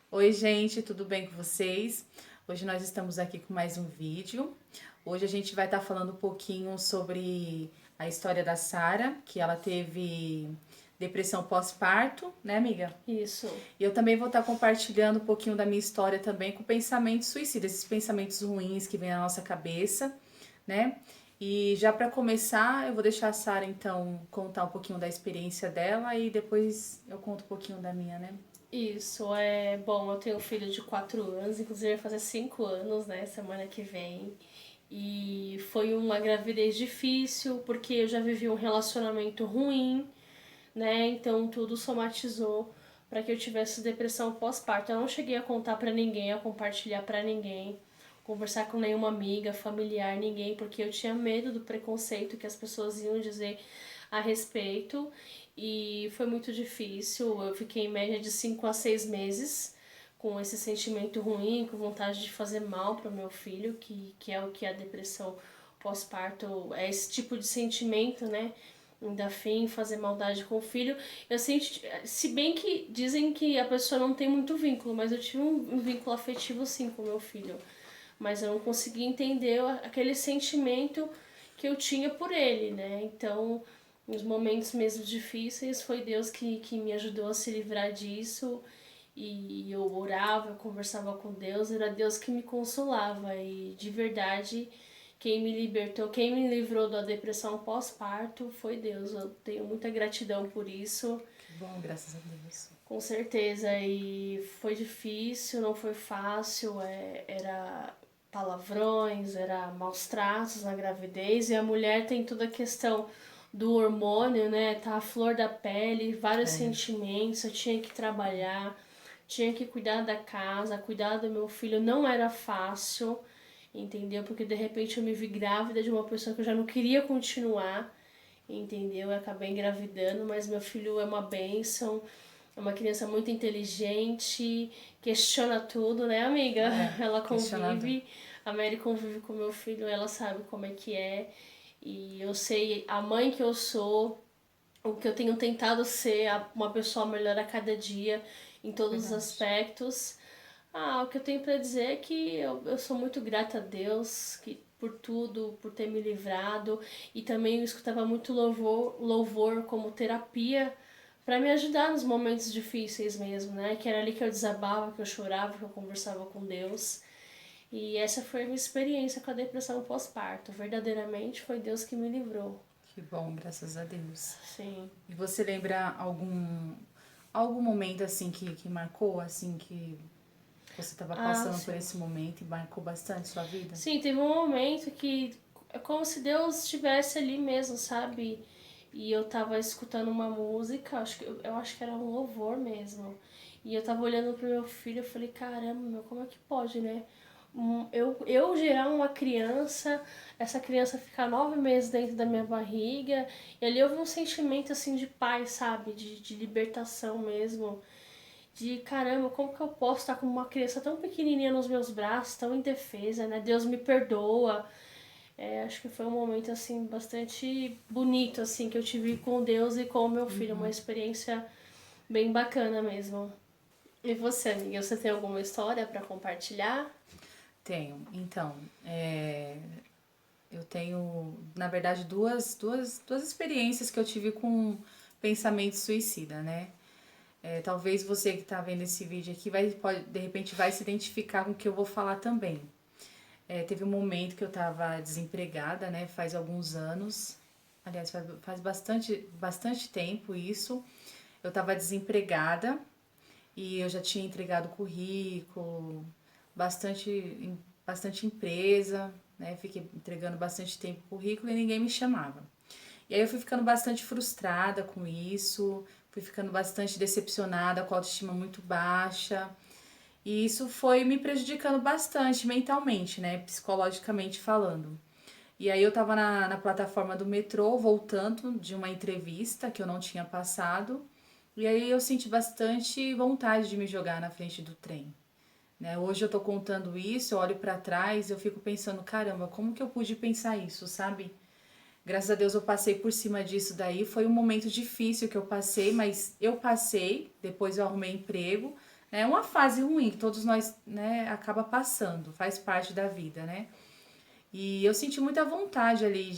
Oi, gente, tudo bem com vocês? Hoje nós estamos aqui com mais um vídeo. Hoje a gente vai estar falando um pouquinho sobre a história da Sara, que ela teve depressão pós-parto, né, amiga? Isso. E eu também vou estar compartilhando um pouquinho da minha história também com pensamentos suicidas, esses pensamentos ruins que vêm na nossa cabeça, né? E já para começar, eu vou deixar a Sara então contar um pouquinho da experiência dela e depois eu conto um pouquinho da minha, né? Isso, é bom. Eu tenho um filho de 4 anos, inclusive vai fazer 5 anos, né, semana que vem. E foi uma gravidez difícil, porque eu já vivi um relacionamento ruim, né? Então tudo somatizou para que eu tivesse depressão pós-parto. Eu não cheguei a contar para ninguém, a compartilhar para ninguém, conversar com nenhuma amiga, familiar, ninguém, porque eu tinha medo do preconceito que as pessoas iam dizer a respeito. E foi muito difícil. Eu fiquei em média de 5 a 6 meses com esse sentimento ruim, com vontade de fazer mal para o meu filho, que é o que a depressão pós-parto é, esse tipo de sentimento, né? Ainda fim, fazer maldade com o filho. Eu senti, se bem que dizem que a pessoa não tem muito vínculo, mas eu tive um vínculo afetivo sim com o meu filho. Mas eu não consegui entender aquele sentimento que eu tinha por ele, né? Então, nos momentos mesmo difíceis, foi Deus que me ajudou a se livrar disso. E eu orava, eu conversava com Deus, era Deus que me consolava. E de verdade, quem me libertou, quem me livrou da depressão pós-parto foi Deus. Eu tenho muita gratidão por isso. Que bom, graças a Deus. Com certeza, e foi difícil, não foi fácil, era palavrões, era maus tratos na gravidez, e a mulher tem toda a questão do hormônio, né? Tá a flor da pele, vários É. sentimentos, eu tinha que trabalhar, tinha que cuidar da casa, cuidar do meu filho, não era fácil, entendeu? Porque de repente eu me vi grávida de uma pessoa que eu já não queria continuar, entendeu? Eu acabei engravidando, mas meu filho é uma bênção, é uma criança muito inteligente, questiona tudo, né, amiga? É, Ela questionando. convive, a Mary convive com meu filho, ela sabe como é que é. E eu sei a mãe que eu sou, o que eu tenho tentado ser uma pessoa melhor a cada dia, em todos os Verdade. aspectos. Ah, o que eu tenho para dizer é que eu sou muito grata a Deus por tudo, por ter me livrado. E também eu escutava muito louvor como terapia para me ajudar nos momentos difíceis mesmo, né? Que era ali que eu desabava, que eu chorava, que eu conversava com Deus. E essa foi a minha experiência com a depressão pós-parto. Verdadeiramente foi Deus que me livrou. Que bom, graças a Deus. Sim. E você lembra algum momento assim que marcou, assim, que você estava Ah, passando por sim. esse momento e marcou bastante sua vida? Sim, teve um momento que é como se Deus estivesse ali mesmo, sabe? E eu tava escutando uma música, eu acho que era um louvor mesmo. E eu tava olhando pro meu filho, eu falei, caramba, meu, como é que pode, né? Eu gerar uma criança, essa criança ficar 9 meses dentro da minha barriga, e ali houve um sentimento assim de paz, sabe? De libertação mesmo. De caramba, como que eu posso estar com uma criança tão pequenininha nos meus braços, tão indefesa, né? Deus me perdoa. É, acho que foi um momento assim bastante bonito assim que eu tive com Deus e com o meu filho, uma experiência bem bacana mesmo. E você, amiga, você tem alguma história para compartilhar? Tenho. Então, eu tenho, na verdade, duas experiências que eu tive com pensamento suicida, né? Talvez você que está vendo esse vídeo aqui de repente vai se identificar com o que eu vou falar também. Teve um momento que eu estava desempregada, né? Faz alguns anos. Aliás, faz bastante tempo isso. Eu estava desempregada e eu já tinha entregado currículo, bastante empresa, né? Fiquei entregando bastante tempo currículo e ninguém me chamava. E aí eu fui ficando bastante frustrada com isso, fui ficando bastante decepcionada, com a autoestima muito baixa. E isso foi me prejudicando bastante mentalmente, né? Psicologicamente falando. E aí eu tava na plataforma do metrô, voltando de uma entrevista que eu não tinha passado. E aí eu senti bastante vontade de me jogar na frente do trem. Né? Hoje eu tô contando isso, eu olho para trás, eu fico pensando, caramba, como que eu pude pensar isso, sabe? Graças a Deus eu passei por cima disso daí. Foi um momento difícil que eu passei, mas eu passei, depois eu arrumei emprego, É uma fase ruim que todos nós, né, acaba passando, faz parte da vida, né? E eu senti muita vontade ali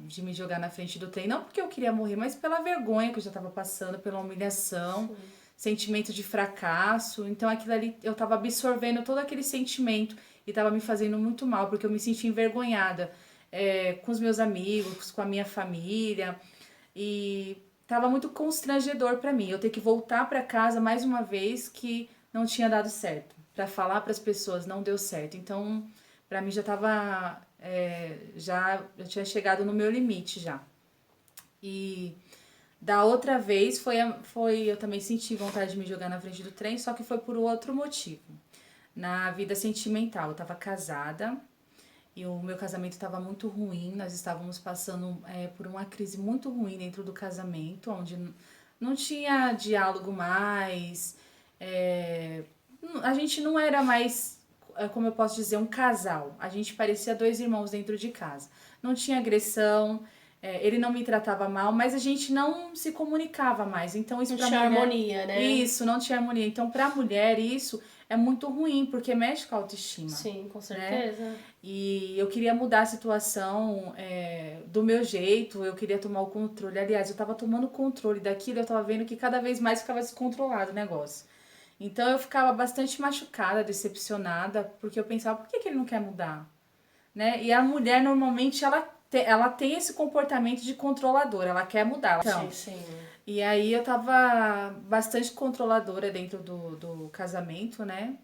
de me jogar na frente do trem, não porque eu queria morrer, mas pela vergonha que eu já estava passando, pela humilhação, Sim. sentimento de fracasso. Então aquilo ali, eu estava absorvendo todo aquele sentimento e estava me fazendo muito mal, porque eu me sentia envergonhada com os meus amigos, com a minha família. E tava muito constrangedor para mim. Eu ter que voltar para casa mais uma vez que não tinha dado certo. Para falar para as pessoas, não deu certo. Então, para mim já tava. Eu tinha chegado no meu limite já. E da outra vez eu também senti vontade de me jogar na frente do trem, só que foi por outro motivo. Na vida sentimental, eu tava casada e o meu casamento estava muito ruim, nós estávamos passando por uma crise muito ruim dentro do casamento, onde não tinha diálogo mais, a gente não era mais, como eu posso dizer, um casal. A gente parecia dois irmãos dentro de casa. Não tinha agressão, ele não me tratava mal, mas a gente não se comunicava mais. Então isso Não pra tinha mulher, harmonia, né? isso, não tinha harmonia. Então pra mulher isso é muito ruim, porque mexe com a autoestima. Sim, com Né? certeza. E eu queria mudar a situação do meu jeito, eu queria tomar o controle. Aliás, eu tava tomando controle daquilo, eu tava vendo que cada vez mais ficava descontrolado o negócio. Então eu ficava bastante machucada, decepcionada, porque eu pensava, por que, que ele não quer mudar? Né? E a mulher, normalmente, ela tem esse comportamento de controladora, ela quer mudar. Então, Sim. e aí eu tava bastante controladora dentro do casamento, né?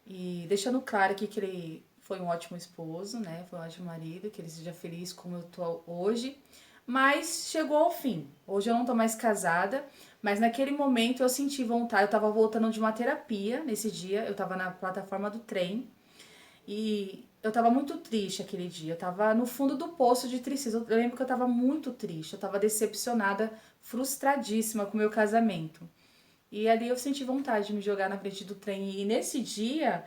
E deixando claro aqui que ele foi um ótimo esposo, né? Foi um ótimo marido, que ele seja feliz como eu tô hoje. Mas chegou ao fim. Hoje eu não tô mais casada, mas naquele momento eu senti vontade. Eu tava voltando de uma terapia nesse dia, eu tava na plataforma do trem e eu tava muito triste aquele dia. Eu tava no fundo do poço de tristeza. Eu lembro que eu tava muito triste, eu tava decepcionada, frustradíssima com o meu casamento. E ali eu senti vontade de me jogar na frente do trem. E nesse dia,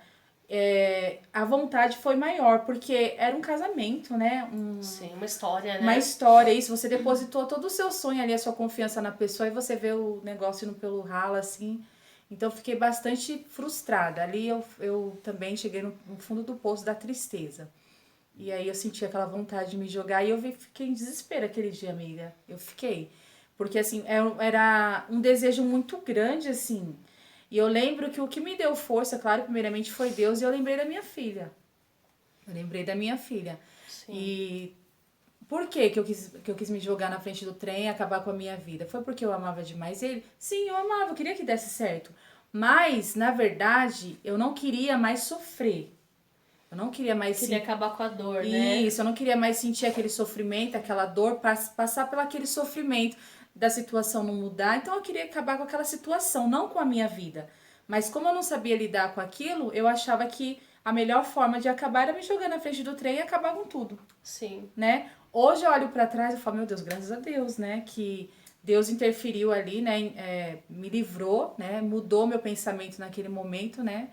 a vontade foi maior, porque era um casamento, né? Sim, uma história, né? Uma história, isso. Você depositou todo o seu sonho ali, a sua confiança na pessoa, e você vê o negócio indo pelo ralo, assim. Então, eu fiquei bastante frustrada. Ali eu também cheguei no fundo do poço da tristeza. E aí eu senti aquela vontade de me jogar e fiquei em desespero aquele dia, amiga. Eu fiquei. Porque, assim, era um desejo muito grande, assim. E eu lembro que o que me deu força, claro, primeiramente foi Deus, e eu lembrei da minha filha. Eu lembrei da minha filha. Sim. E por que eu quis me jogar na frente do trem e acabar com a minha vida? Foi porque eu amava demais ele? Sim, eu amava, eu queria que desse certo. Mas, na verdade, eu não queria mais sofrer. Eu não queria mais Queria acabar com a dor, né? Isso, eu não queria mais sentir aquele sofrimento, aquela dor, passar pelo aquele sofrimento da situação não mudar. Então eu queria acabar com aquela situação, não com a minha vida. Mas como eu não sabia lidar com aquilo, eu achava que a melhor forma de acabar era me jogar na frente do trem e acabar com tudo, Sim. né? Hoje eu olho pra trás e falo, meu Deus, graças a Deus, né? Que Deus interferiu ali, né? Me livrou, né? Mudou meu pensamento naquele momento, né?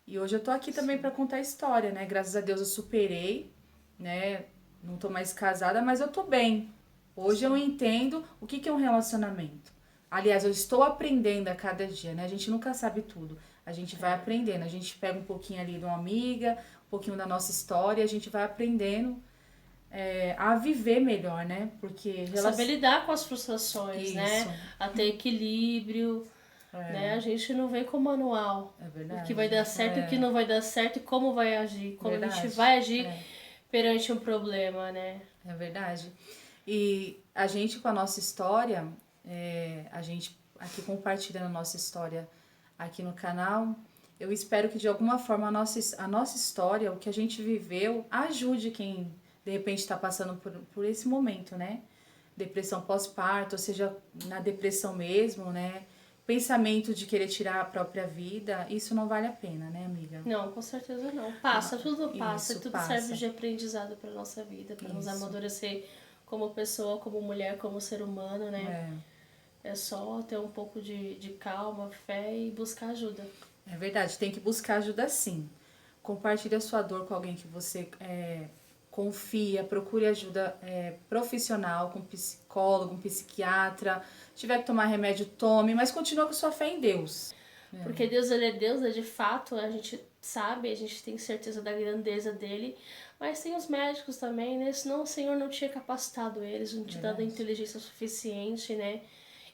E hoje eu tô aqui também pra contar a história, né? Graças a Deus eu superei, né? Não tô mais casada, mas eu tô bem. Hoje eu entendo o que é um relacionamento. Aliás, eu estou aprendendo a cada dia, né? A gente nunca sabe tudo. A gente vai aprendendo. A gente pega um pouquinho ali de uma amiga, um pouquinho da nossa história, a gente vai aprendendo a viver melhor, né? Porque Saber lidar com as frustrações, Isso. né? A ter equilíbrio, né? A gente não vem com manual. É verdade. O que vai dar certo e o que não vai dar certo e como vai agir. Como a Verdade. gente vai agir perante um problema, né? É verdade. E a gente, com a nossa história, a gente aqui compartilhando a nossa história aqui no canal, eu espero que de alguma forma a nossa história, o que a gente viveu, ajude quem de repente está passando por esse momento, né? Depressão pós-parto, ou seja, na depressão mesmo, né? Pensamento de querer tirar a própria vida, isso não vale a pena, né, amiga? Não, com certeza não. Passa, tudo passa. Isso, Tudo passa. serve de aprendizado para nossa vida, para nos amadurecer como pessoa, como mulher, como ser humano, né? É só ter um pouco de calma, fé e buscar ajuda. É verdade, tem que buscar ajuda sim. Compartilhe a sua dor com alguém que você confia, procure ajuda profissional, com um psicólogo, um psiquiatra. Se tiver que tomar remédio, tome, mas continua com sua fé em Deus. Porque Deus, ele é Deus, de fato, a gente sabe, a gente tem certeza da grandeza dele, mas tem os médicos também, né? Senão o Senhor não tinha capacitado eles, não tinha dado a inteligência suficiente, né?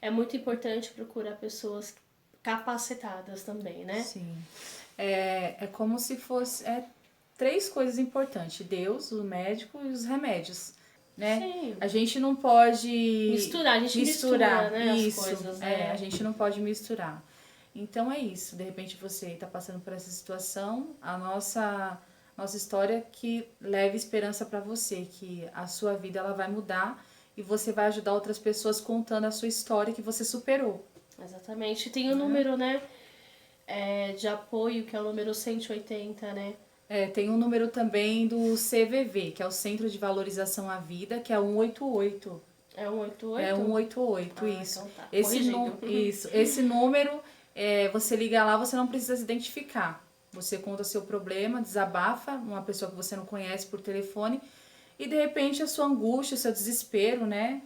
É muito importante procurar pessoas capacitadas também, né? Sim. É como se fosse três coisas importantes: Deus, o médico e os remédios, né? Sim. A gente não pode Misturar, a gente mistura, né, isso, as coisas, né? a gente não pode misturar. Então é isso. De repente você está passando por essa situação, a nossa história que leve esperança para você, que a sua vida ela vai mudar e você vai ajudar outras pessoas contando a sua história que você superou. Exatamente. Tem o número, né, de apoio, que é o número 180, né? Tem um número também do CVV, que é o Centro de Valorização à Vida, que é 188. É 188? É 188, isso. Então tá. Esse número, você liga lá, você não precisa se identificar. Você conta seu problema, desabafa uma pessoa que você não conhece por telefone e de repente a sua angústia, o seu desespero, né?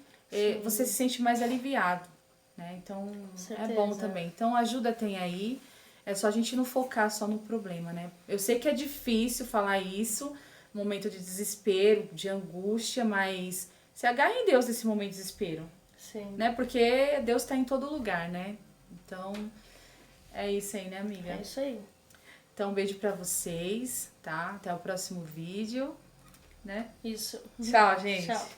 Você se sente mais aliviado, né? Então é bom também. Então ajuda tem aí. É só a gente não focar só no problema, né? Eu sei que é difícil falar isso, momento de desespero, de angústia, mas se agarre em Deus nesse momento de desespero. Sim. Né? Porque Deus tá em todo lugar, né? Então, é isso aí, né, amiga? É isso aí. Então, um beijo pra vocês, tá? Até o próximo vídeo, né? Isso. Tchau, gente. Tchau.